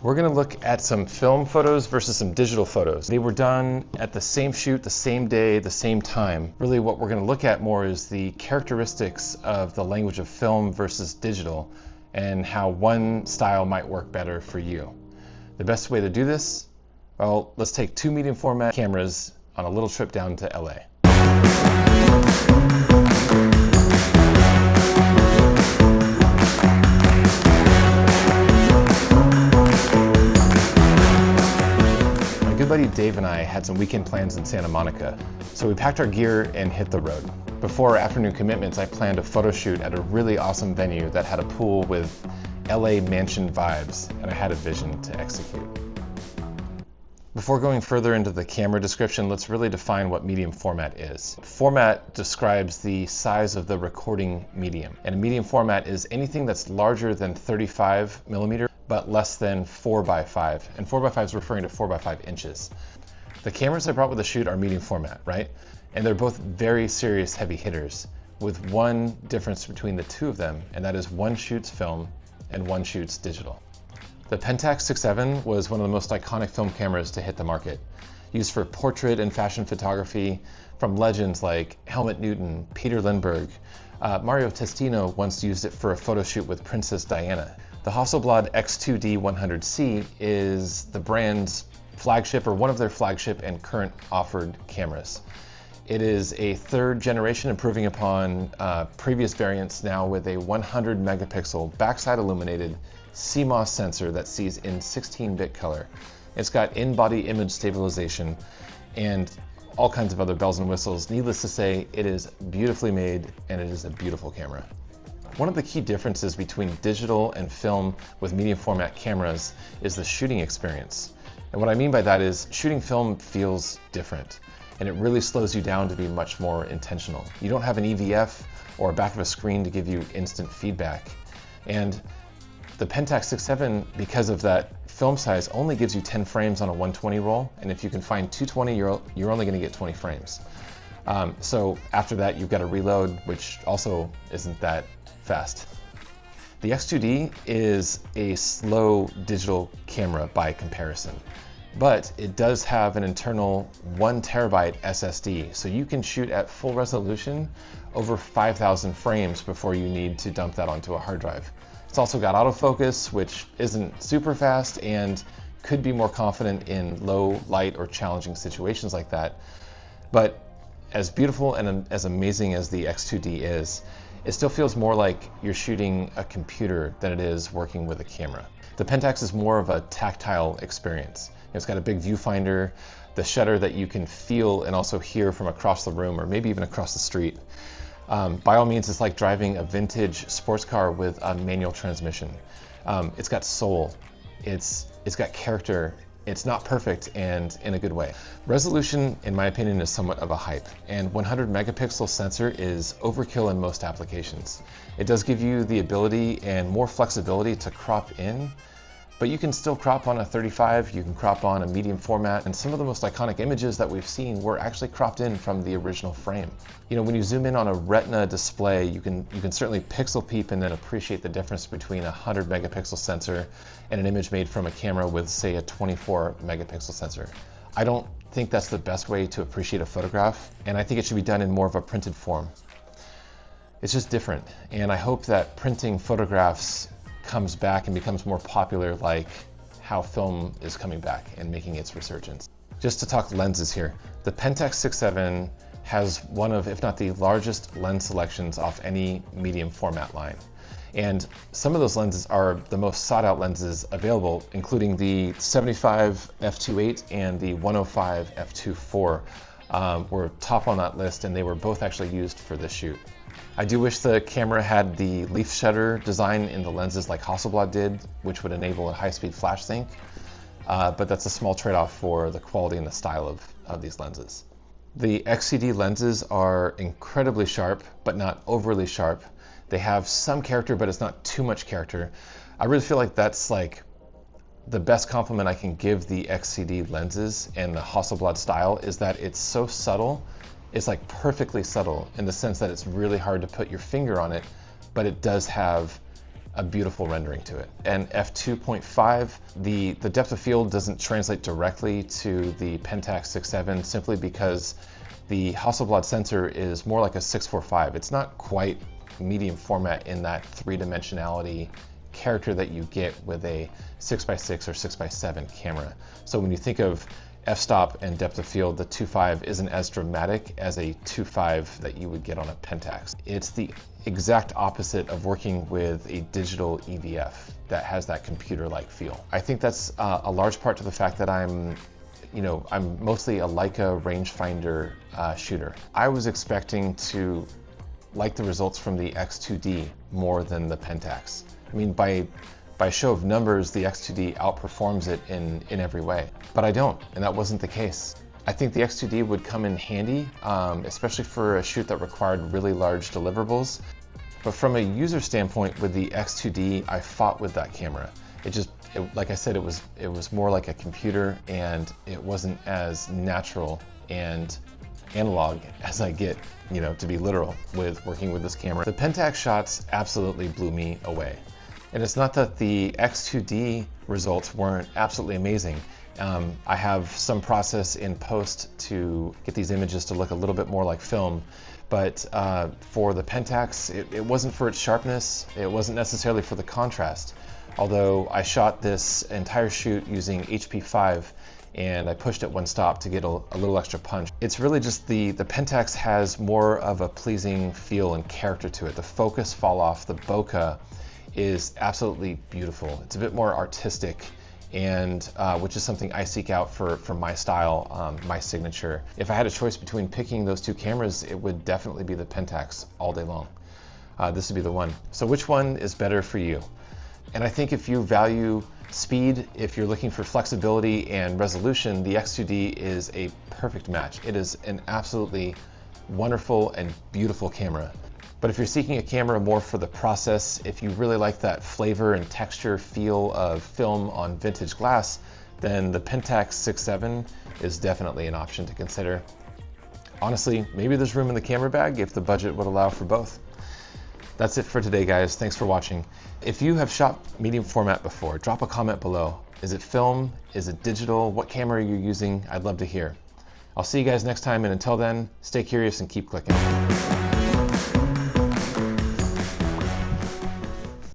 We're gonna look at some film photos versus some digital photos. They were done at the same shoot, the same day, the same time. Really what we're gonna look at more is the characteristics of the language of film versus digital and how one style might work better for you. The best way to do this, well, let's take two medium format cameras on a little trip down to LA. My good buddy Dave and I had some weekend plans in Santa Monica, so we packed our gear and hit the road. Before our afternoon commitments, I planned a photo shoot at a really awesome venue that had a pool with LA mansion vibes, and I had a vision to execute. Before going further into the camera description, let's really define what medium format is. Format describes the size of the recording medium, and a medium format is anything that's larger than 35 millimeter but less than 4x5, and 4x5 is referring to 4x5 inches. The cameras I brought with the shoot are medium format, right? And they're both very serious heavy hitters, with one difference between the two of them, and that is one shoots film and one shoots digital. The Pentax 6.7 was one of the most iconic film cameras to hit the market, used for portrait and fashion photography from legends like Helmut Newton, Peter Lindbergh. Mario Testino once used it for a photo shoot with Princess Diana. The Hasselblad X2D 100C is the brand's flagship, or one of their flagship and current offered cameras. It is a third generation, improving upon previous variants, now with a 100 megapixel backside illuminated CMOS sensor that sees in 16-bit color. It's got in-body image stabilization and all kinds of other bells and whistles. Needless to say, it is beautifully made and it is a beautiful camera. One of the key differences between digital and film with medium format cameras is the shooting experience. And what I mean by that is shooting film feels different, and it really slows you down to be much more intentional. You don't have an EVF or a back of a screen to give you instant feedback. And the Pentax 6.7, because of that film size, only gives you 10 frames on a 120 roll, and if you can find 220, you're only gonna get 20 frames. So after that, you've got to reload, which also isn't that fast. The X2D is a slow digital camera by comparison, but it does have an internal 1 terabyte SSD, so you can shoot at full resolution over 5,000 frames before you need to dump that onto a hard drive. It's also got autofocus, which isn't super fast and could be more confident in low light or challenging situations like that. But as beautiful and as amazing as the X2D is, it still feels more like you're shooting a computer than it is working with a camera. The Pentax is more of a tactile experience. It's got a big viewfinder, the shutter that you can feel and also hear from across the room or maybe even across the street. By all means, it's like driving a vintage sports car with a manual transmission. It's got soul, it's got character. It's not perfect, and in a good way. Resolution, in my opinion, is somewhat of a hype, and 100 megapixel sensor is overkill in most applications. It does give you the ability and more flexibility to crop in, but you can still crop on a 35, you can crop on a medium format, and some of the most iconic images that we've seen were actually cropped in from the original frame. You know, when you zoom in on a retina display, you can certainly pixel peep and then appreciate the difference between a 100 megapixel sensor and an image made from a camera with, say, a 24 megapixel sensor. I don't think that's the best way to appreciate a photograph, and I think it should be done in more of a printed form. It's just different, and I hope that printing photographs comes back and becomes more popular, like how film is coming back and making its resurgence. Just to talk lenses here, the Pentax 6.7 has one of, if not the largest lens selections off any medium format line. And some of those lenses are the most sought out lenses available, including the 75 f2.8 and the 105 f2.4 were top on that list, and they were both actually used for this shoot. I do wish the camera had the leaf shutter design in the lenses like Hasselblad did, which would enable a high-speed flash sync, but that's a small trade-off for the quality and the style of these lenses. The X2D lenses are incredibly sharp, but not overly sharp. They have some character, but it's not too much character. I really feel like that's like the best compliment I can give the X2D lenses and the Hasselblad style is that it's so subtle. It's like perfectly subtle in the sense that it's really hard to put your finger on it, but it does have a beautiful rendering to it. And f2.5, the depth of field doesn't translate directly to the Pentax 6.7 simply because the Hasselblad sensor is more like a 6.45. It's not quite medium format in that three-dimensionality character that you get with a 6x6 or 6x7 camera. So when you think of f-stop and depth of field, the 2.5 isn't as dramatic as a 2.5 that you would get on a Pentax. It's the exact opposite of working with a digital EVF that has that computer-like feel. I think that's a large part to the fact that I'm mostly a Leica rangefinder shooter. I was expecting to like the results from the X2D more than the Pentax. I mean, by show of numbers, the X2D outperforms it in every way, but I don't, and that wasn't the case. I think the X2D would come in handy, especially for a shoot that required really large deliverables. But from a user standpoint, with the X2D, I fought with that camera. Like I said, it was more like a computer, and it wasn't as natural and analog as I get, to be literal with working with this camera. The Pentax shots absolutely blew me away. And it's not that the X2D results weren't absolutely amazing. I have some process in post to get these images to look a little bit more like film, but for the Pentax, it wasn't for its sharpness, it wasn't necessarily for the contrast. Although I shot this entire shoot using HP5 and I pushed it one stop to get a little extra punch. It's really just the Pentax has more of a pleasing feel and character to it. The focus fall off, the bokeh is absolutely beautiful. It's a bit more artistic, and which is something I seek out for my style, my signature. If I had a choice between picking those two cameras, it would definitely be the Pentax all day long. This would be the one. So which one is better for you? And I think if you value speed, if you're looking for flexibility and resolution, the X2D is a perfect match. It is an absolutely wonderful and beautiful camera. But if you're seeking a camera more for the process, if you really like that flavor and texture feel of film on vintage glass, then the Pentax 6.7 is definitely an option to consider. Honestly, maybe there's room in the camera bag if the budget would allow for both. That's it for today, guys. Thanks for watching. If you have shot medium format before, drop a comment below. Is it film? Is it digital? What camera are you using? I'd love to hear. I'll see you guys next time, and until then, stay curious and keep clicking.